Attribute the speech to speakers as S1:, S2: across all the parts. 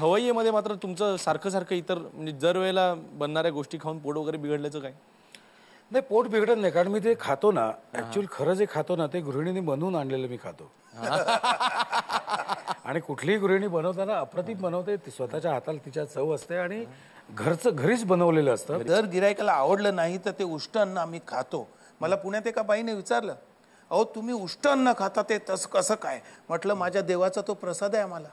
S1: खवय्येमध्ये मात्र तुमचं सारखं सारखं इतर म्हणजे दर वेळेला बनणाऱ्या गोष्टी खाऊन पोट वगैरे बिघडल्याचं काय?
S2: नाही, पोट बिघडत नाही, कारण मी ते खातो ना, ऍक्च्युअली खरं जे खातो ना ते गृहिणीने बनवून आणलेलं मी खातो. आणि कुठलीही गृहिणी बनवताना अप्रतिम बनवते, ती स्वतःच्या हाताला तिच्या चव असते आणि घरीच बनवलेलं असतं.
S3: जर गिरायकाला आवडलं नाही तर ते उष्ट अन्न आम्ही खातो. मला पुण्यात एका बाईने विचारलं, अहो तुम्ही उष्ट अन्न खाता ते तसं कसं काय? म्हटलं माझ्या देवाचा तो प्रसाद आहे आम्हाला.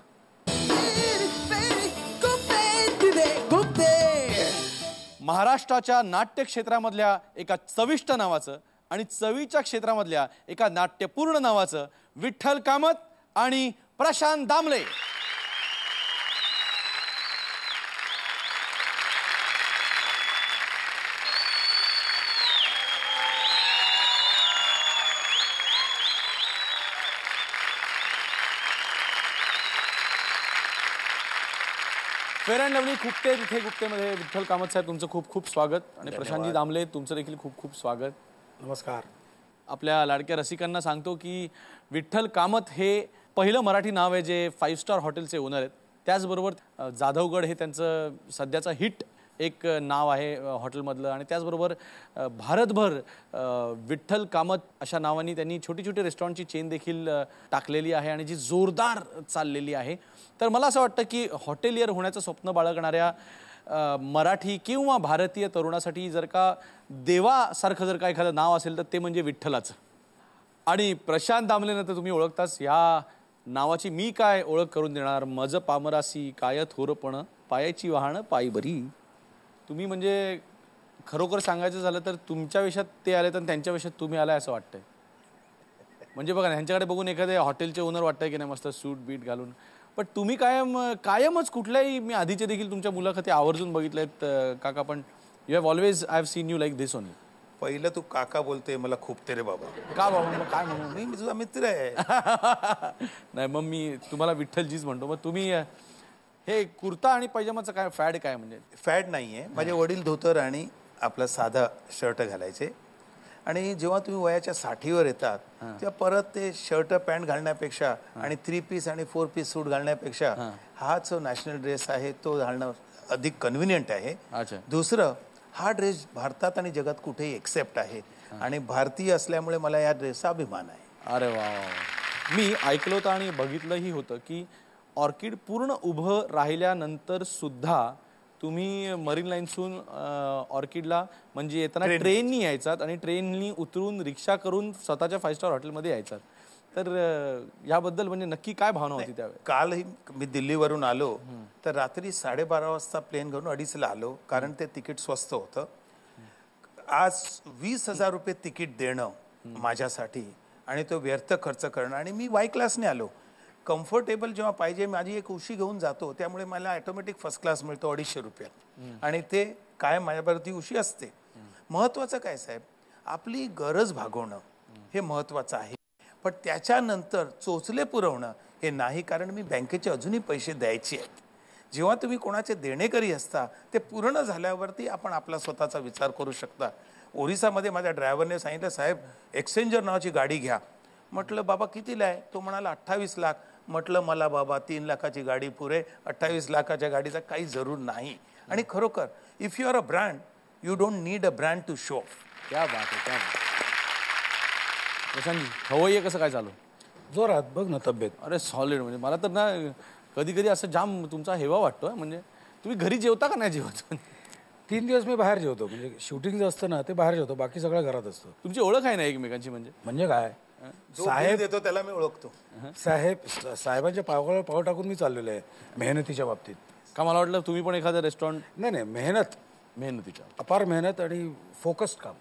S1: महाराष्ट्राच्या नाट्य क्षेत्रामधल्या एका चविष्ट नावाचं आणि चवीच्या क्षेत्रामधल्या एका नाट्यपूर्ण नावाचं विठ्ठल कामत आणि Prashant Damle. Fair and lovely Gupte तिथे गुप्तेमध्ये विठ्ठल कामत साहेब तुमचं खूप खूप स्वागत आणि प्रशांतजी दामले तुमचं देखील खूप खूप स्वागत.
S2: नमस्कार.
S1: आपल्या लाडक्या रसिकांना सांगतो की विठ्ठल कामत हे पहिलं मराठी नाव आहे जे 5 स्टार हॉटेलचे ओनर आहेत. त्याचबरोबर जाधवगड हे त्यांचं सध्याचं हिट एक नाव आहे हॉटेलमधलं आणि त्याचबरोबर भारतभर विठ्ठल कामत अशा नावानी त्यांनी छोटी छोटी रेस्टॉरंटची चेन देखील टाकलेली आहे आणि जी जोरदार चाललेली आहे. तर मला असं वाटतं की हॉटेलियर होण्याचं स्वप्न बाळगणाऱ्या मराठी किंवा भारतीय तरुणासाठी जर का देवासारखं जर का एखादं नाव असेल तर ते म्हणजे विठ्ठलाचं. आणि प्रशांत दामलेनं तर तुम्ही ओळखताच, ह्या नावाची मी काय ओळख करून देणार. मज पामरासी काय थोरपण पायाची वाहनं पायी बरी. तुम्ही म्हणजे खरोखर सांगायचं झालं तर तुमच्या विषयात ते आले तर त्यांच्या विषयात तुम्ही आलाय असं वाटतंय. म्हणजे बघा ना, ह्यांच्याकडे बघून एखादे हॉटेलचे ओनर वाटतंय की नाही मस्त सूट बीट घालून, पण तुम्ही कायमच कुठल्याही, मी आधीचे देखील तुमच्या मुलाखती आवर्जून बघितल्यात काका, पण you have always I have seen you like this only.
S3: पहिलं तू काका बोलतोय मला खूप ते रे बाबा.
S1: का बाबा, मग काय म्हणू?
S3: मी तुझा मित्र आहे.
S1: नाही मग मी तुम्हाला विठ्ठलजीच म्हणतो. मग तुम्ही हे कुर्ता आणि पैजामाचं काय फॅड काय? म्हणजे
S3: फॅड नाहीये. माझे वडील धोतर आणि आपला साधा शर्ट घालायचे आणि जेव्हा तुम्ही वयाच्या 60वर येतात तेव्हा परत ते शर्ट पॅन्ट घालण्यापेक्षा आणि 3 पीस आणि 4 पीस सूट घालण्यापेक्षा हा जो नॅशनल ड्रेस आहे तो घालणं अधिक कन्व्हिनियंट आहे. दुसरं, हा ड्रेस भारतात आणि जगात कुठेही एक्सेप्ट आहे आणि भारतीय असल्यामुळे मला या ड्रेसचा अभिमान आहे.
S1: अरे वा. मी ऐकलं होतं आणि बघितलंही होतं की ऑर्किड पूर्ण उभं राहिल्यानंतर सुद्धा तुम्ही मरीन लाईन्सहून ऑर्किडला म्हणजे येताना ट्रेननी यायचात आणि ट्रेननी उतरून रिक्षा करून स्वतःच्या 5 स्टार हॉटेलमध्ये यायचात. तर याबद्दल म्हणजे नक्की काय भावना होती त्यावेळी?
S3: कालही मी दिल्लीवरून आलो तर रात्री 12:30 वाजता प्लेन घेऊन 2:30ला आलो, कारण ते तिकीट स्वस्त होतं. आज 20,000 रुपये तिकीट देणं माझ्यासाठी आणि तो व्यर्थ खर्च करणं, आणि मी वाय क्लासने आलो. कम्फर्टेबल जेव्हा पाहिजे, माझी एक उशी घेऊन जातो त्यामुळे मला ऑटोमॅटिक फर्स्ट क्लास मिळतो 250 रुपयात आणि ते काय माझ्याबरोबर ती उशी असते. महत्त्वाचं काय साहेब, आपली गरज भागवणं हे महत्त्वाचं आहे, पण त्याच्यानंतर चोचले पुरवणं हे नाही, कारण मी बँकेचे अजूनही पैसे द्यायचे आहेत. जेव्हा तुम्ही कोणाचे देणेकरी असता ते पूर्ण झाल्यावरती आपण आपला स्वतःचा विचार करू शकता. ओरिसामध्ये माझ्या ड्रायव्हरने सांगितलं, साहेब एक्सचेंजर नावाची गाडी घ्या. म्हटलं बाबा कितीला आहे? तो म्हणाला 28 लाख. म्हटलं मला बाबा 3 लाखाची गाडी पुरे, 28 लाखाच्या गाडीचा काही जरूर नाही. आणि खरोखर if you are a brand you don't need a brand to show off.
S1: क्या बात आहे, क्या बात. प्रशांतजी, खवय्ये कसं काय चालू?
S2: जोरात. बघ ना तब्येत.
S1: अरे सॉलिड. म्हणजे मला तर ना कधी कधी असं जाम तुमचा हेवा वाटतो. म्हणजे तुम्ही घरी जेवता का नाही जेवत?
S2: 3 दिवस मी बाहेर जेवतो, म्हणजे शूटिंग जे असतं ना ते बाहेर जेवतो, बाकी सगळं घरात असतो.
S1: तुमची ओळख आहे ना एकमेकांची?
S2: म्हणजे काय,
S3: साहेब देतो त्याला मी ओळखतो.
S2: साहेबांच्या पावलावर पाव टाकून मी चाललेलो आहे मेहनतीच्या बाबतीत.
S1: का मला वाटलं तुम्ही पण एखादं रेस्टॉरंट?
S2: नाही, मेहनतीच्या अपार मेहनत आणि फोकस्ड काम.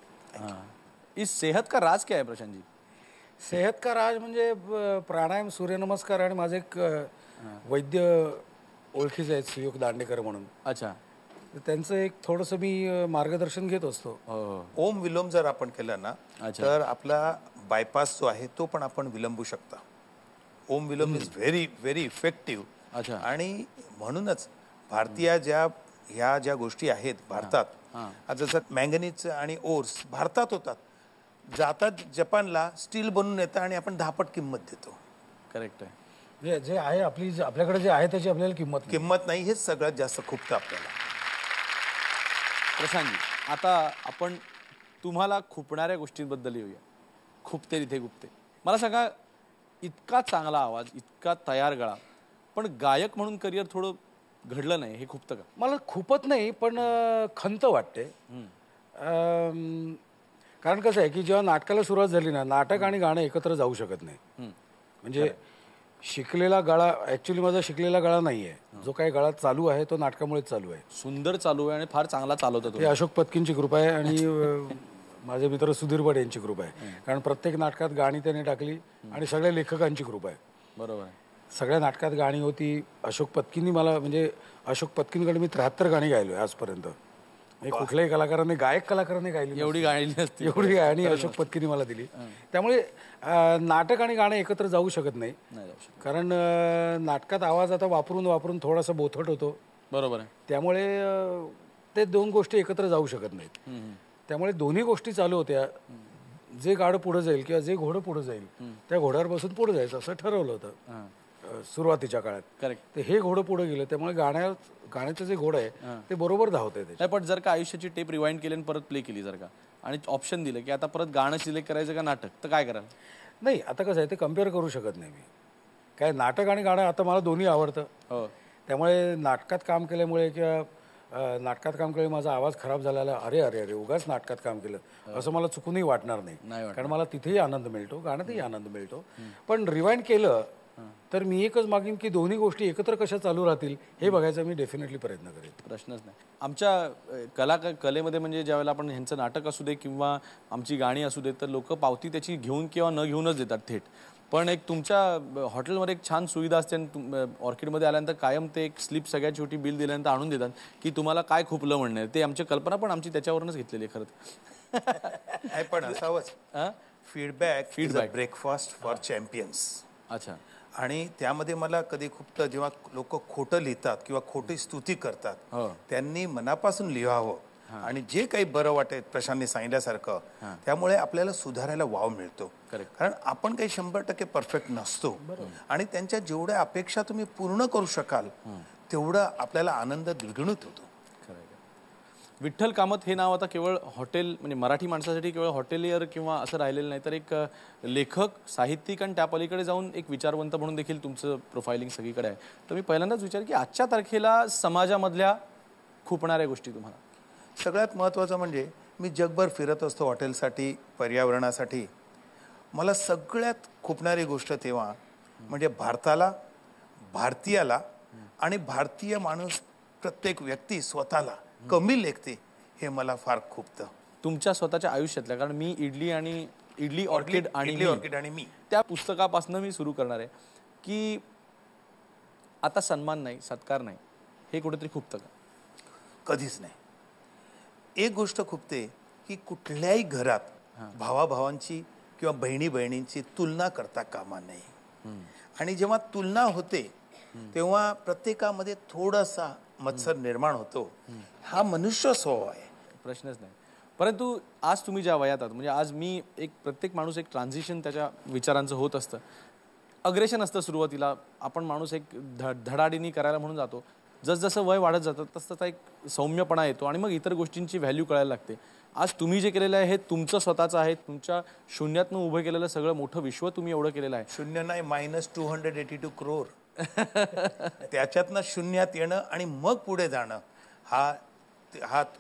S1: इस सेहत का राज क्या है प्रशांत जी?
S2: सेहत का राज म्हणजे प्राणायाम, सूर्यनमस्कार आणि माझे एक वैद्य ओळखीचे आहेत सुयोग दांडेकर म्हणून.
S1: अच्छा.
S2: त्यांचं एक थोडंसं मी मार्गदर्शन घेत असतो.
S3: ओम विलोम जर आपण केलं ना तर आपला बायपास जो आहे तो पण आपण विलंबू शकता. ओम विलोम इज व्हेरी व्हेरी इफेक्टिव्ह.
S1: अच्छा.
S3: आणि म्हणूनच भारतीय ह्या ज्या गोष्टी आहेत भारतात, जसं मँगनीज आणि ओर्स भारतात होतात, जातात जपानला स्टील बनवून येतं आणि आपण 10 पट किंमत देतो.
S1: करेक्ट आहे.
S2: जे आहे आपल्याकडे जे आहे त्याची आपल्याला किंमत नाही.
S3: किंमत नाही, हेच सगळ्यात जास्त खुपतं आपल्याला.
S1: प्रशांतजी, आता आपण तुम्हाला खुपणाऱ्या गोष्टींबद्दल येऊया. खुपते तिथे खुपते. मला सांगा, इतका चांगला आवाज, इतका तयार गळा, पण गायक म्हणून करिअर थोडं घडलं नाही, हे खुपतं का?
S2: मला खूपच नाही, पण खंत वाटते. कारण कसं आहे की जेव्हा नाटकाला सुरुवात झाली ना, नाटक आणि गाणं एकत्र जाऊ शकत नाही. म्हणजे शिकलेला गळा, ॲक्च्युली माझा शिकलेला गळा नाही आहे. जो काही गळा चालू आहे तो नाटकामुळेच चालू आहे.
S1: सुंदर चालू आहे आणि फार चांगला चालवतो
S2: हे अशोक पत्कींची कृपा आहे आणि माझे मित्र सुधीर बड यांची कृपा आहे. कारण प्रत्येक नाटकात गाणी त्यांनी टाकली आणि सगळ्या लेखकांची कृपा आहे.
S1: बरोबर आहे.
S2: सगळ्या नाटकात गाणी होती. अशोक पत्कींनी मला, म्हणजे अशोक पत्कींकडे मी 73 गाणी गायलो आहे आजपर्यंत. कुठल्याही कलाकाराने, गायक कलाकाराने गायली
S1: एवढी गाणी नसती.
S2: एवढी गाणी अशोक पत्कींनी मला दिली. त्यामुळे नाटक आणि गाणं एकत्र जाऊ शकत नाही. कारण नाटकात आवाज आता वापरून वापरून थोडासा बोथट होतो.
S1: बरोबर आहे.
S2: त्यामुळे ते दोन गोष्टी एकत्र जाऊ शकत नाहीत. त्यामुळे दोन्ही गोष्टी चालू होत्या. जे गाडं पुढे जाईल किंवा जे घोडं पुढे जाईल त्या घोड्यावर बसून पुढे जायचं असं ठरवलं होतं सुरुवातीच्या काळात.
S1: करेक्ट.
S2: ते हे घोडं पुढे गेलं, त्यामुळे गाण्याचं जे घोडं आहे ते बरोबर धावतंय.
S1: नाही, पण जर का आयुष्याची टेप रिवाइंड केली आणि परत प्ले केली जर का, आणि ऑप्शन दिलं की आता परत गाणं सिलेक्ट करायचं का नाटक, तर काय कराल?
S2: नाही, आता कसं आहे ते कम्पेअर करू शकत नाही मी. काय नाटक आणि गाणं, आता मला दोन्ही आवडतं.
S1: हो.
S2: त्यामुळे नाटकात काम केल्यामुळे किंवा नाटकात काम केल्यामुळे माझा आवाज खराब झालेला, अरे अरे अरे उगाच नाटकात काम केलं असं मला चुकूनही वाटणार नाही. कारण मला तिथेही आनंद मिळतो, गाण्यातही आनंद मिळतो. पण रिवाइंड केलं तर मी एकच मागीन की दोन्ही गोष्टी एकत्र कशा चालू राहतील हे बघायचा मी डेफिनेटली प्रयत्न करेन.
S1: प्रश्नच नाही. आमच्या कलेमध्ये म्हणजे ज्यावेळेला आपण ह्यांचं नाटक असू दे किंवा आमची गाणी असू दे, तर लोक पावती त्याची घेऊन किंवा न घेऊनच देतात थेट. पण एक तुमच्या हॉटेलमध्ये एक छान सुविधा असते आणि ऑर्किडमध्ये आल्यानंतर कायम ते एक स्लिप सगळ्यात छोटी बिल दिल्यानंतर आणून देतात की तुम्हाला काय खुपलं म्हणणं. ते आमची कल्पना पण आमची त्याच्यावरूनच घेतलेली आहे खरं.
S3: पण असावंच. Feedback breakfast for champions.
S1: अच्छा.
S3: आणि त्यामध्ये मला कधी खूप, जेव्हा लोक खोटं लिहितात किंवा खोटी स्तुती करतात, त्यांनी मनापासून लिहावं आणि जे काही बरं वाटेल प्रशांतने सांगितल्यासारखं, त्यामुळे आपल्याला सुधारायला वाव मिळतो. कारण आपण काही 100% परफेक्ट नसतो आणि त्यांच्या जेवढ्या अपेक्षा तुम्ही पूर्ण करू शकाल तेवढा आपल्याला आनंद द्विगुणित होतो.
S1: विठ्ठल कामत हे नाव आता केवळ हॉटेल, म्हणजे मराठी माणसासाठी केवळ हॉटेलियर किंवा असं राहिलेलं नाही, तर एक लेखक, साहित्यिक आणि त्या पलीकडे जाऊन एक विचारवंत म्हणून देखील तुमचं प्रोफाइलिंग सगळीकडे आहे. तर मी पहिल्यांदाच विचार की आजच्या तारखेला समाजामधल्या खुपणाऱ्या गोष्टी तुम्हाला?
S3: सगळ्यात महत्त्वाचं म्हणजे मी जगभर फिरत असतो हॉटेलसाठी, पर्यावरणासाठी. मला सगळ्यात खुपणारी गोष्ट तेव्हा म्हणजे भारताला, भारतीयाला आणि भारतीय माणूस, प्रत्येक व्यक्ती स्वतःला कमी लेखते, हे मला फार खुपतं
S1: तुमच्या स्वतःच्या आयुष्यातल्या. कारण मी इडली ऑर्किड आणि मी त्या पुस्तकापासून मी सुरू करणार आहे की आता सन्मान नाही, सत्कार नाही, हे कुठेतरी खुपतं का?
S3: कधीच नाही. एक गोष्ट खुपते की कुठल्याही घरात भावाभावांची किंवा बहिणी बहिणींची तुलना करता कामा नये. आणि जेव्हा तुलना होते तेव्हा प्रत्येकामध्ये थोडासा मत्सर निर्माण होतो. हा मनुष्य स्वभाव आहे,
S1: प्रश्नच नाही. परंतु आज तुम्ही ज्या वयात आहात, म्हणजे आज मी एक, प्रत्येक माणूस एक ट्रान्झिशन त्याच्या विचारांचं होत असतं. अग्रेशन असतं सुरुवातीला, आपण माणूस एक धडाडीनी करायला म्हणून जातो. जसजसं वय वाढत जातं तसं एक सौम्यपणा येतो आणि मग इतर गोष्टींची व्हॅल्यू कळायला लागते. आज तुम्ही जे केलेलं आहे हे तुमचं स्वतःचं आहे. तुमच्या शून्यातनं उभं केलेलं सगळं मोठं विश्व तुम्ही एवढं केलेलं आहे.
S3: शून्य नाही, -282 करोड. त्याच्यातनं शून्यात येणं आणि मग पुढे जाणं, हा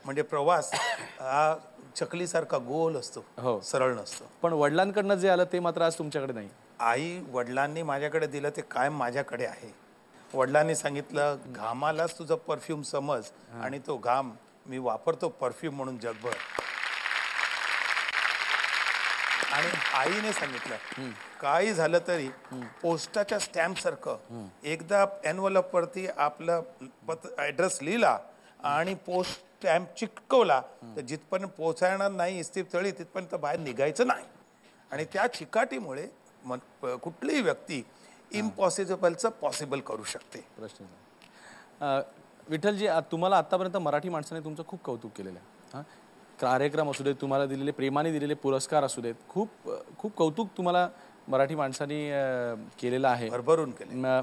S3: म्हणजे प्रवास हा चकलीसारखा गोल असतो, सरळ नसतो.
S1: पण वडिलांकडनं जे आलं ते मात्र आज तुमच्याकडे नाही.
S3: आई वडिलांनी माझ्याकडे दिलं ते कायम माझ्याकडे आहे. वडिलांनी सांगितलं, घामालाच तुझं परफ्यूम समज, आणि तो घाम मी वापरतो परफ्यूम म्हणून जगभर. आणि आईने सांगितलं, काही झालं तरी पोस्टाच्या स्टॅम्प सारखं एकदा एनव्हलप वरती आपलं ऍड्रेस लिहिला आणि पोस्ट स्टॅम्प चिकटवला तर जिथपर्यंत पोहोचणार नाही इस्तीपतळी तिथपर्यंत बाहेर निघायचं नाही. आणि त्या चिकाटीमुळे कुठलीही व्यक्ती इम्पॉसिबलचं पॉसिबल करू शकते.
S1: प्रश्न नाही. विठ्ठलजी, तुम्हाला आतापर्यंत मराठी माणसाने तुमचं खूप कौतुक केलेलं आहे. कार्यक्रम असू देत, तुम्हाला दिलेले, प्रेमाने दिलेले पुरस्कार असू देत, खूप खूप कौतुक तुम्हाला मराठी माणसांनी केलेला आहे,
S3: भरभरून केलं.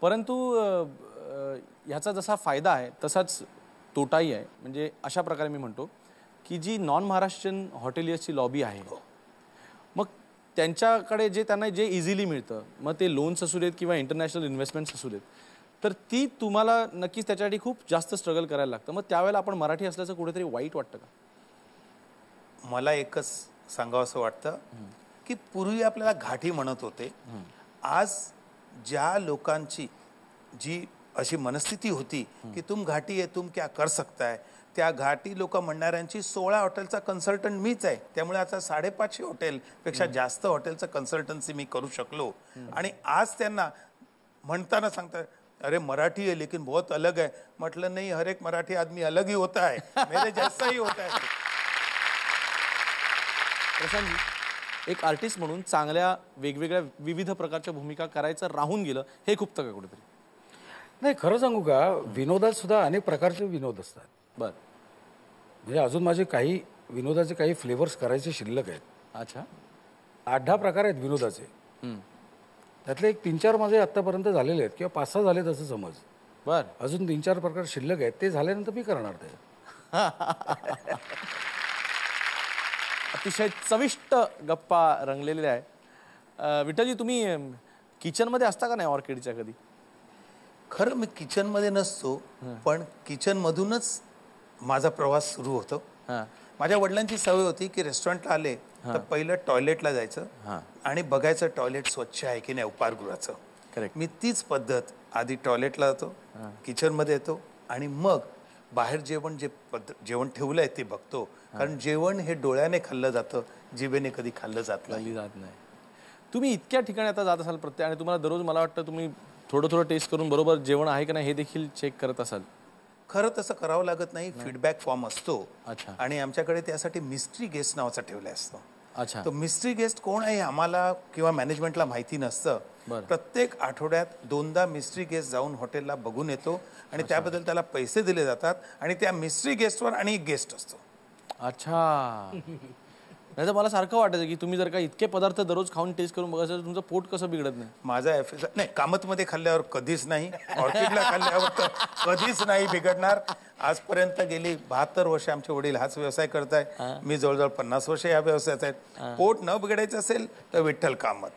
S1: परंतु ह्याचा जसा फायदा आहे तसाच तोटाही आहे. म्हणजे अशा प्रकारे मी म्हणतो की जी नॉन महाराष्ट्रीयन हॉटेलियर्सची लॉबी आहे, मग त्यांच्याकडे त्यांना जे इझिली मिळतं, मग ते लोन्स असू देत किंवा इंटरनॅशनल इन्व्हेस्टमेंट्स असू देत, तर ती तुम्हाला नक्कीच त्याच्यासाठी खूप जास्त स्ट्रगल करायला लागतं. मग त्यावेळेला आपण मराठी असल्याचं कुठेतरी वाईट वाटतं का?
S3: मला एकच सांगावं असं वाटतं की पूर्वी आपल्याला घाटी म्हणत होते. आज ज्या लोकांची जी अशी मनस्थिती होती की तुम घाटी आहे, तुम क्या कर सकताय, त्या घाटी लोक म्हणणाऱ्यांची 16 हॉटेलचा कन्सल्टंट मीच आहे. त्यामुळे आता 550 हॉटेलपेक्षा जास्त हॉटेलचं कन्सल्टन्सी मी करू शकलो. आणि आज त्यांना म्हणताना सांगतात, अरे मराठी है लेकिन बहुत अलग है. म्हटलं नाही, हर एक मराठी आदमी अलग ही होता है, मेरे जैसा ही होता है.
S1: प्रशांतजी, एक आर्टिस्ट म्हणून चांगल्या वेगवेगळ्या विविध प्रकारच्या भूमिका करायचं राहून गेलं हे खूपतं का कुठेतरी?
S2: नाही, खरं सांगू का, विनोदात सुद्धा अनेक प्रकारचे विनोद असतात.
S1: बरं.
S2: म्हणजे अजून माझे काही विनोदाचे काही फ्लेवर्स करायचे शिल्लक आहेत.
S1: अच्छा.
S2: 8-10 प्रकार आहेत विनोदाचे. त्यातले एक 3-4 माझे आत्तापर्यंत झालेले आहेत किंवा 5-6 झालेत असं समज.
S1: बरं.
S2: अजून 3-4 प्रकार शिल्लक आहेत. ते झाल्यानंतर मी करणार ते.
S1: अतिशय चविष्ट गप्पा रंगलेल्या आहे. विठ्ठलजी, तुम्ही किचनमध्ये असता का नाही ऑर्किडच्या कधी?
S3: खरं मी किचनमध्ये नसतो, पण किचनमधूनच माझा प्रवास सुरू होतो. माझ्या वडिलांची सवय होती की रेस्टॉरंटला आले तर पहिलं टॉयलेटला जायचं आणि बघायचं टॉयलेट स्वच्छ आहे की नाही उपाहारगृहाचं.
S1: करेक्ट.
S3: मी तीच पद्धत, आधी टॉयलेटला जातो, किचनमध्ये येतो आणि मग बाहेर जेवण ठेवलंय ते बघतो. कारण जेवण हे डोळ्याने खाल्लं जातं, जिभेने कधी खाल्लं जात नाही.
S1: तुम्ही इतक्या ठिकाणी आता जात असाल प्रत्येक, आणि तुम्हाला दररोज मला वाटतं तुम्ही थोडं टेस्ट करून बरोबर जेवण आहे की नाही हे देखील चेक करत असाल.
S3: खरं तसं करावं लागत नाही, फीडबॅक फॉर्म असतो.
S1: अच्छा.
S3: आणि आमच्याकडे त्यासाठी मिस्ट्री गेस्ट नावाचा ठेवला असतो.
S1: अच्छा.
S3: तो मिस्ट्री गेस्ट कोण आहे आम्हाला किंवा मॅनेजमेंटला माहिती नसतं. प्रत्येक आठवड्यात 2दा मिस्ट्री गेस्ट जाऊन हॉटेलला बघून येतो आणि त्याबद्दल त्याला पैसे दिले जातात आणि त्या मिस्ट्री गेस्टवर आणि एक गेस्ट असतो.
S1: अच्छा. नाही तर मला सारखं वाटायचं की तुम्ही जर का इतके पदार्थ दररोज खाऊन टेस्ट करून बघायचं तर तुमचं पोट कसं बिघडत नाही.
S3: माझा नाही, कामतमध्ये खाल्ल्यावर कधीच नाही, ऑर्किडला खाल्ल्यावर तर कधीच नाही बिघडणार. आजपर्यंत गेली 72 वर्ष आमचे वडील हाच व्यवसाय करताय. मी जवळजवळ 50 वर्ष या व्यवसायात आहेत. पोट न बिघडायचं असेल तर विठ्ठल कामत.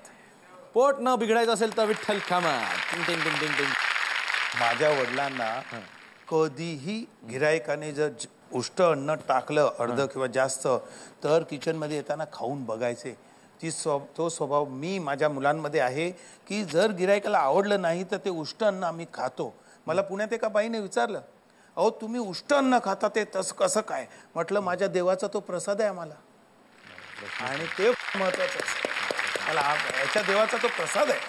S1: पोट न बिघडायचं असेल तर विठ्ठल कामत.
S3: माझ्या वडिलांना कधीही गिरायकाने जर उष्ट अन्न टाकलं अर्ध किंवा जास्त तर किचनमध्ये येताना खाऊन बघायचे. तो स्वभाव मी माझ्या मुलांमध्ये आहे की जर गिरायकाला आवडलं नाही तर ते उष्ट अन्न आम्ही खातो. मला पुण्यात एका बाईने विचारलं, अहो तुम्ही उष्ट अन्न खाता ते तसं कसं काय? म्हटलं माझ्या देवाचा तो प्रसाद आहे आम्हाला, आणि ते महत्वाचं असतं. मला याच्या देवाचा तो प्रसाद आहे.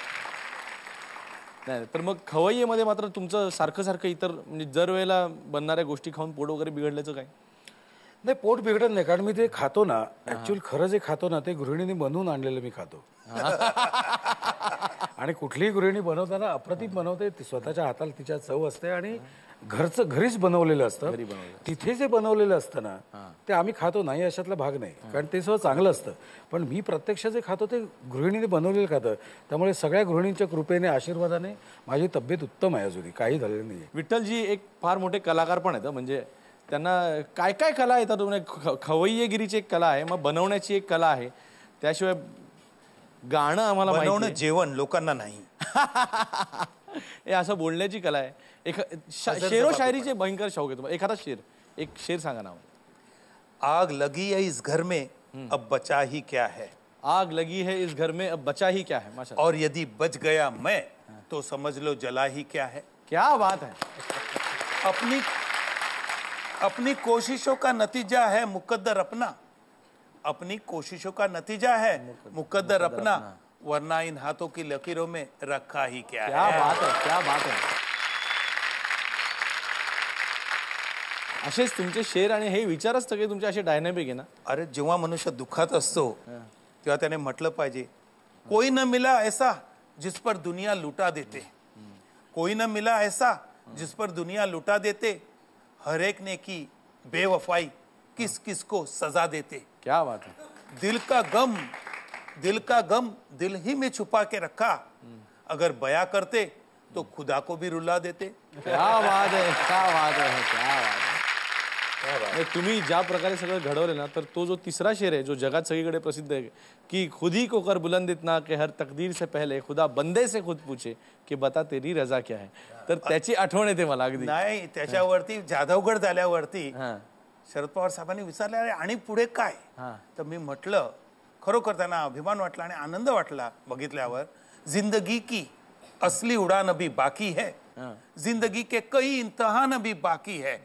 S1: नाही तर मग खवय्येमध्ये मात्र तुमचं सारखं इतर म्हणजे दर वेळेला बनणाऱ्या गोष्टी खाऊन पोट वगैरे बिघडल्याचं काय?
S2: नाही, पोट बिघडत नाही, कारण मी ते खातो ना, ऍक्च्युअली खरं जे खातो ना ते गृहिणीने बनवून आणलेलं मी खातो. आणि कुठलीही गृहिणी बनवताना अप्रतिम बनवते, स्वतःच्या हाताला तिच्या चव असते आणि घरीच बनवलेलं असतं. तिथे जे बनवलेलं असतं ना ते आम्ही खातो नाही अशातला भाग नाही, कारण ते सगळं चांगलं असतं. पण मी प्रत्यक्ष जे खातो ते गृहिणीने बनवलेलं खातं. त्यामुळे सगळ्या गृहिणींच्या कृपेने आशीर्वादाने माझी तब्येत उत्तम आहे, अजूनही काही झालेलं नाही.
S1: विठ्ठलजी एक फार मोठे कलाकार पण आहेत. म्हणजे त्यांना काय काय कला येतात. म्हणजे खवय्येगिरीची एक कला आहे, मग बनवण्याची एक कला आहे, त्याशिवाय गाणं आम्हाला
S3: बनवणं, जेवण लोकांना नाही.
S1: हे असं बोलण्याची कला आहे. शेरो शायरीचे भयंकर शौक आहे तुम्हाला. एखादा शेर, एक शेर सांगा ना.
S3: आग लगी है इस घर में अब बचा ही क्या है.
S1: आग लगी है इस घर में अब बचा ही क्या है. माशाअल्लाह.
S3: और यदि बच गया मैं तो समझ लो जला ही क्या है.
S1: क्या बात है.
S3: अपनी कोशिशों का नतीजा है मुकद्दर अपना. अपनी कोशिशों का नतीजा है मुकद्दर अपना, वरना इन हाथों की लकीरों में रखा ही क्या है.
S1: क्या बात है, क्या बात है. असेच तुमचे शेर आणि हे विचारच सगळे तुमचे असे डायनॅमिक आहे ना.
S3: अरे जेव्हा मनुष्य दुःखात असतो तेव्हा त्याने म्हटलं पाहिजे, कोई न मिला ऐसा जिस पर दुनिया लुटा देते. कोई न मिला ऐसा जिस पर दुनिया लुटा देते. हर एक ने की बेवफाई किस किस को सजा देते.
S1: क्या बात है.
S3: दिल का गम दिल का गम दिल ही में छुपा के रखा, अगर बया करते तो खुदा को भी रुला देते.
S1: क्या बात आहे, क्या बात आहे, क्या बात आहे. तुम्ही ज्या प्रकारे सगळं घडवलं ना, तर तो जो तिसरा शेर आहे जो जगात सगळीकडे प्रसिद्ध आहे की खुद ही को कर बुलंद इतना कि हर तकदीर से पहले खुदा बंदे से खुद पूछे की बता तेरी रजा क्या है. तर त्याची आठवण येते मला अगदी.
S3: नाही, त्याच्यावरती जाधवगड झाल्यावरती शरद पवार साहेबांनी विचारले अरे आणि पुढे काय. तर मी म्हटलं, खरोखर त्यांना अभिमान वाटला आणि आनंद वाटला बघितल्यावर, जिंदगी की असली उड़ान अभी बाकी है, जिंदगी के कई इम्तिहान अभी बाकी है,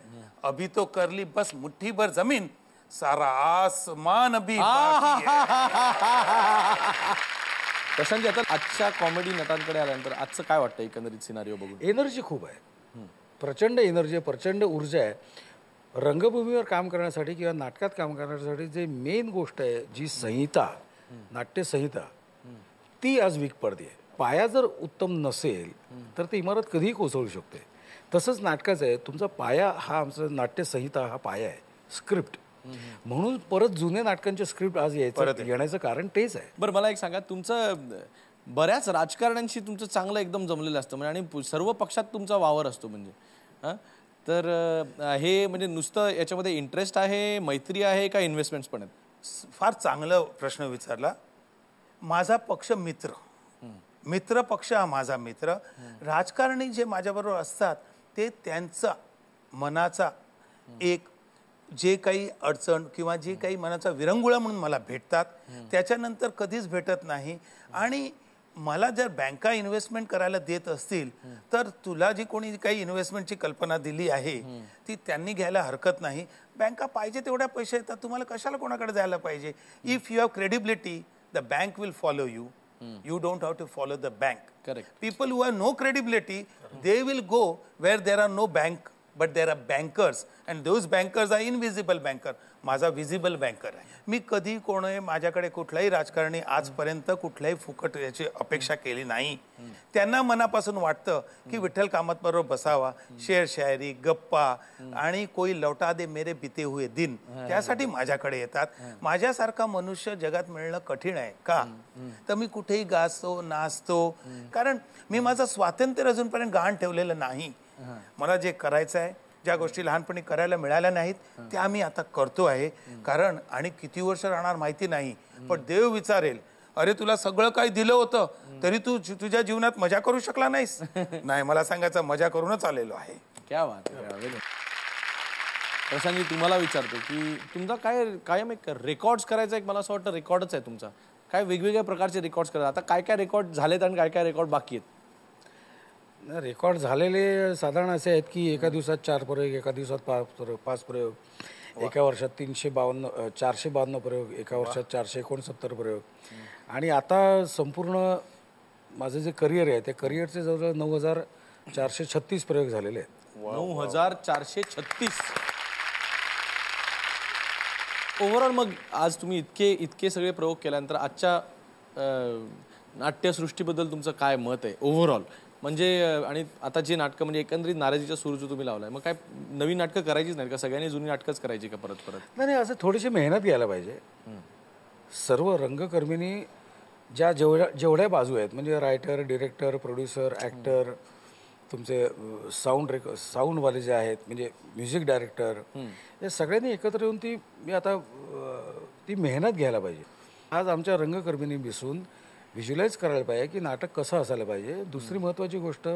S3: अभी तो कर ली बस मुट्ठी भर जमीन, सारा आसमान अभी बाकी है.
S1: प्रशांत, आता आजच्या कॉमेडी नटांकडे आल्यानंतर आजचं काय वाटतं एकंदरीत सिनारिओ बघून?
S2: एनर्जी खूप आहे, प्रचंड एनर्जी आहे, प्रचंड ऊर्जा आहे. रंगभूमीवर काम करण्यासाठी किंवा नाटकात काम करण्यासाठी जे मेन गोष्ट आहे, जी संहिता, नाट्य संहिता, ती आज वीक पडते आहे. पाया जर उत्तम नसेल तर ती इमारत कधीही कोसळू शकते. तसंच नाटकाचं आहे, तुमचा पाया हा, आमचा नाट्य संहिता हा पाया आहे, स्क्रिप्ट. म्हणून परत जुने नाटकांचे स्क्रिप्ट आज येण्याचं कारण तेच आहे.
S1: बरं, मला एक सांगा, तुमचं बऱ्याच राजकारण्यांशी तुमचं चांगलं एकदम जमलेलं असतं म्हणजे, आणि सर्व पक्षात तुमचा वावर असतो म्हणजे. तर हे म्हणजे नुसतं याच्यामध्ये इंटरेस्ट आहे, मैत्री आहे का इन्व्हेस्टमेंट्स पण आहेत?
S3: फार चांगला प्रश्न विचारला. माझा पक्ष मित्र पक्ष हा माझा मित्र. राजकारणी जे माझ्याबरोबर असतात ते त्यांचा मनाचा एक जे काही अडचण किंवा जे काही मनाचा विरंगुळा म्हणून मला भेटतात, त्याच्यानंतर कधीच भेटत नाही. आणि मला जर बँका इन्व्हेस्टमेंट करायला देत असतील तर तुला जी कोणी काही इन्व्हेस्टमेंटची कल्पना दिली आहे ती त्यांनी घ्यायला हरकत नाही. बँका पाहिजे तेवढ्या पैसे येतात, तुम्हाला कशाला कोणाकडे जायला पाहिजे. If you have credibility the bank will follow you. You don't have to follow the bank.
S1: Correct.
S3: People who have no credibility, they will go where there are no bank, but there are bankers, and those bankers are invisible banker. माझा visible banker आहे. मी कधी कोणी माझ्याकडे कुठलाही राजकारणी आजपर्यंत कुठल्याही फुकट याची अपेक्षा केली नाही. त्यांना मनापासून वाटतं की विठ्ठल कामत बरोबर बसावा, शेर शायरी, गप्पा आणि कोई लौटा दे मेरे बीते हुए दिन, त्यासाठी माझ्याकडे येतात. माझ्यासारखा मनुष्य जगात मिळणं कठीण आहे का. तर मी कुठेही गाजतो, नाचतो, कारण मी माझं स्वातंत्र्य अजूनपर्यंत गहाण ठेवलेलं नाही. मला जे करायचं आहे, ज्या गोष्टी लहानपणी करायला मिळाल्या नाहीत त्या मी आता करतो आहे. कारण आणि किती वर्ष राहणार माहिती नाही, पण देव विचारेल, अरे तुला सगळं काही दिलं होतं तरी तू तुझ्या जीवनात मजा करू शकला नाहीस. नाही, मला सांगायचं मजा करूनच आलेलो आहे.
S1: क्या बात आहे. प्रशांतजी, तुम्हाला विचारतो की तुमचा काय कायम एक रेकॉर्ड्स करायचा, एक मला असं वाटतं रेकॉर्डच आहे तुमचा. काय वेगवेगळ्या प्रकारचे रेकॉर्ड्स करतात, आता काय काय रेकॉर्ड झालेत आणि काय काय रेकॉर्ड बाकी आहेत?
S2: रेकॉर्ड झालेले साधारण असे आहेत की एका दिवसात 4 प्रयोग, एका दिवसात 5 प्रयोग, एका वर्षात 452 प्रयोग, एका वर्षात 469 प्रयोग. आणि आता संपूर्ण माझं जे करिअर आहे त्या करिअरचे जवळजवळ 9436 प्रयोग झालेले आहेत.
S1: 9436. ओव्हरऑल मग आज तुम्ही इतके सगळे प्रयोग केल्यानंतर आजच्या नाट्यसृष्टीबद्दल तुमचं काय मत आहे ओव्हरऑल? म्हणजे आणि आता जे नाटकं म्हणजे एकंदरीत नाराजीच्या सूरचं तुम्ही लावलाय, मग काय नवीन नाटकं करायचीच नाही का? सगळ्यांनी जुनी नाटकंच करायची का परत परत?
S2: नाही, असं थोडीशी मेहनत घ्यायला पाहिजे. सर्व रंगकर्मींनी जेवढ्या बाजू आहेत, म्हणजे रायटर, डिरेक्टर, प्रोड्युसर, ॲक्टर, तुमचे साऊंडवाले जे आहेत, म्हणजे म्युझिक डायरेक्टर, या सगळ्यांनी एकत्र येऊन ती मेहनत घ्यायला पाहिजे. आज आमच्या रंगकर्मींनी बसून व्हिज्युअलाइज करायला पाहिजे की नाटक कसं असायला पाहिजे. दुसरी महत्त्वाची गोष्ट,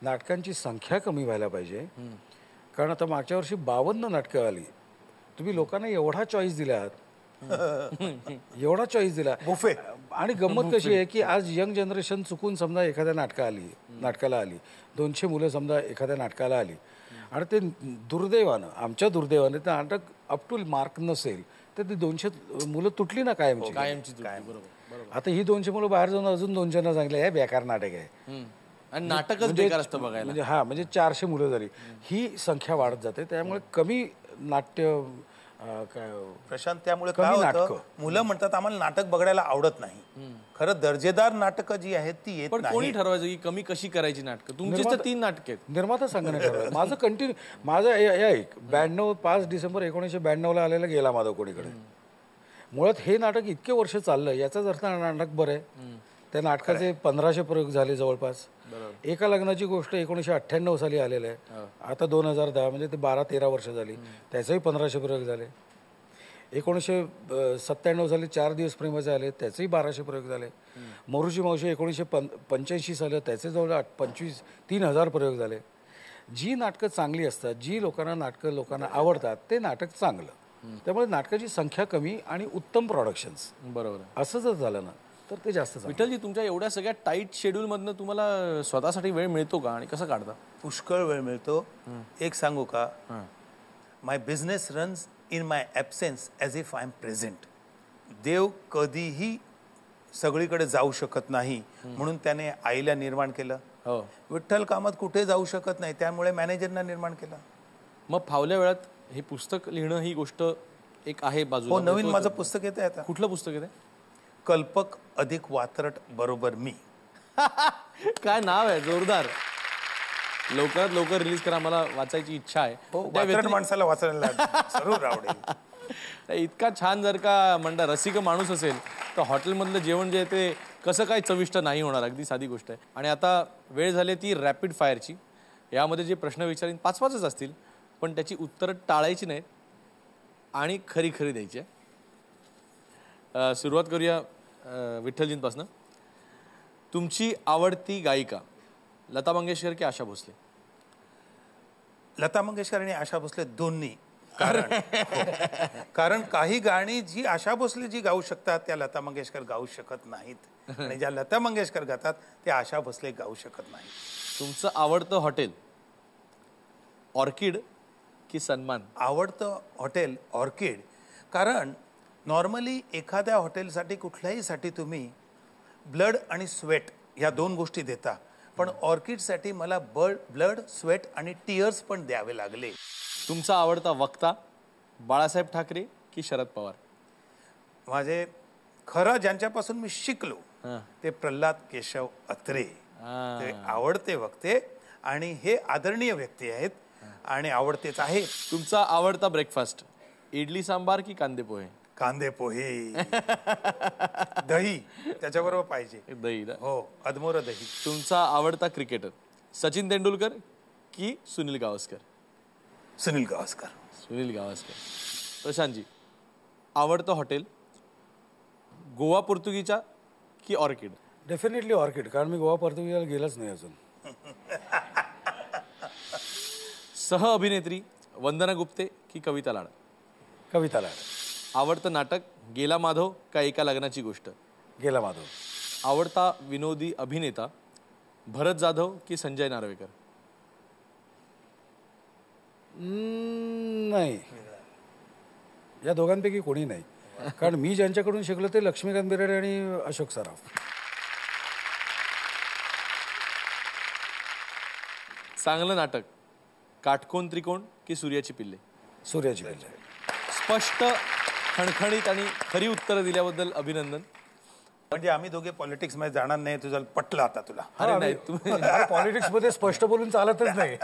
S2: नाटकांची संख्या कमी व्हायला पाहिजे. कारण आता मागच्या वर्षी 52 नाटकं आली. तुम्ही लोकांना एवढा चॉईस दिलात, एवढा चॉईस दिला. आणि गंमत कशी आहे की आज यंग जनरेशन चुकून समजा एखाद्या नाटकाला आली, 200 मुलं समजा एखाद्या नाटकाला आली, आणि ते आमच्या दुर्दैवानं ते नाटक अप टू मार्क नसेल तर ती 200 मुलं तुटली ना कायमची. आता ही 200 मुलं बाहेर जाऊन अजून 200 सांगले हे बेकार नाटक आहे
S1: आणि नाटकच बेकार असतं बघायला.
S2: म्हणजे 400 मुलं झाली, ही संख्या वाढत जाते. त्यामुळे कमी नाट्य
S3: प्रशांत, त्यामुळे काय होतं, मुलं म्हणतात आम्हाला नाटक बघायला आवडत नाही. खरं दर्जेदार नाटकं जी आहेत ती येत नाही.
S1: पण कोणी ठरवायचं की कमी कशी करायची नाटकं? तुमचीच तर 3 नाटक आहेत.
S2: निर्माता सांगणे ठरवायचं. माझं 5 डिसेंबर 1992 आलेला गेला माझा कोणीकडे. मुळात हे नाटक इतके वर्ष चाललं याचाच अर्थ नाटक बरं आहे. त्या नाटकाचे 1500 प्रयोग झाले जवळपास. एका लग्नाची गोष्ट 1998 साली आलेलं आहे. आता 2010 म्हणजे ते 12-13 वर्ष झाली. त्याचेही 1500 प्रयोग झाले. 1997 साली 4 दिवस प्रेमाचे आले, त्याचेही 1200 प्रयोग झाले. मोरूची मावशी 1985 साली त्याचे जवळ 3000 प्रयोग झाले. जी नाटकं चांगली असतात, जी लोकांना आवडतात ते नाटक चांगलं. त्यामुळे नाटकाची संख्या कमी आणि उत्तम प्रोडक्शन्स.
S1: बरोबर.
S2: असं जर झालं ना तर ते जास्त चांगलं.
S1: विठ्ठलजी, तुमच्या एवढ्या सगळ्या टाईट शेड्यूलमधनं तुम्हाला स्वतःसाठी वेळ मिळतो का आणि कसं काढता?
S3: पुष्कळ वेळ मिळतो. एक सांगू का, my business runs in my absence as if I am present. देव कधीही सगळीकडे जाऊ शकत नाही म्हणून त्याने आईला निर्माण केलं. विठ्ठल कामात कुठे जाऊ शकत नाही त्यामुळे मॅनेजरना निर्माण केलं.
S1: मग फावल्या वेळात हे पुस्तक लिहिणं ही गोष्ट एक आहे बाजूला.
S3: हो, नवीन माझं पुस्तक येतं आता.
S1: कुठलं पुस्तक येतं?
S3: कल्पक अधिक वात्रट बरोबर मी.
S1: काय नाव आहे, जोरदार. लवकरात लवकर रिलीज करा, मला वाचायची इच्छा आहे.
S3: वात्रट माणसाला वाचायला जरूर आवडेल.
S1: इतका छान जर का म्हणता रसिक माणूस असेल तर हॉटेलमधलं जेवण जे आहे ते कसं काय चविष्ट नाही होणार. अगदी साधी गोष्ट आहे. आणि आता वेळ झाली ती रॅपिड फायरची. यामध्ये जे प्रश्न विचारीन 5-5च असतील, पण त्याची उत्तरं टाळायची नाहीत आणि खरी खरी द्यायची आहे. सुरुवात करूया विठ्ठलजींपासून. तुमची आवडती गायिका लता मंगेशकर की आशा भोसले?
S3: लता मंगेशकर आणि आशा भोसले दोन्ही. कारण काही गाणी जी आशा भोसले जी गाऊ शकतात त्या लता मंगेशकर गाऊ शकत नाहीत, आणि ज्या लता मंगेशकर गातात त्या आशा भोसले गाऊ शकत नाहीत.
S1: तुमचं आवडतं हॉटेल ऑर्किड की सन्मान?
S3: आवडतं हॉटेल ऑर्किड. कारण नॉर्मली एखाद्या हॉटेलसाठी कुठल्याहीसाठी तुम्ही ब्लड आणि स्वेट ह्या 2 गोष्टी देता, पण ऑर्किडसाठी मला ब्लड, स्वेट आणि टीयर्स पण द्यावे लागले.
S1: तुमचा आवडता वक्ता बाळासाहेब ठाकरे की शरद पवार?
S3: माझे खरं ज्यांच्यापासून मी शिकलो ते प्रल्हाद केशव अत्रे. ते आवडते वक्ते आणि हे आदरणीय व्यक्ती आहेत आणि आवडतेच आहे.
S1: तुमचा आवडता ब्रेकफास्ट इडली सांबार की कांदे पोहे?
S3: कांदे पोहे. दही त्याच्याबरोबर पाहिजे.
S1: दही ना?
S3: हो, अदमोर दही.
S1: तुमचा आवडता क्रिकेटर सचिन तेंडुलकर की सुनील गावस्कर?
S3: सुनील गावस्कर.
S1: सुनील गावस्कर. प्रशांतजी, आवडतं हॉटेल गोवा पोर्तुगीजच्या की ऑर्किड?
S2: डेफिनेटली ऑर्किड, कारण मी गोवा पोर्तुगीजला गेलोच नाही अजून.
S1: सह अभिनेत्री वंदना गुप्ते की कविता लाड?
S2: कविता लाड.
S1: आवडतं नाटक गेला माधव का एका लग्नाची गोष्ट?
S2: गेला माधव.
S1: आवडता विनोदी अभिनेता भरत जाधव की संजय नार्वेकर?
S2: नाही, या दोघांपैकी कोणी नाही. कारण मी ज्यांच्याकडून शिकलो ते लक्ष्मीकांत बेर्डे आणि अशोक सराफ.
S1: चांगलं नाटक काटकोन त्रिकोण की सूर्याची पिल्ले?
S2: सूर्याची पिल्ले.
S1: स्पष्ट, खणखणीत आणि खरी उत्तरं दिल्याबद्दल अभिनंदन.
S3: म्हणजे आम्ही दोघे पॉलिटिक्स मध्ये जाणार नाही, तुझं पटलं आता तुला?
S1: अरे नाही, तुम्ही
S2: पॉलिटिक्स मध्ये स्पष्ट बोलून चालतच नाही.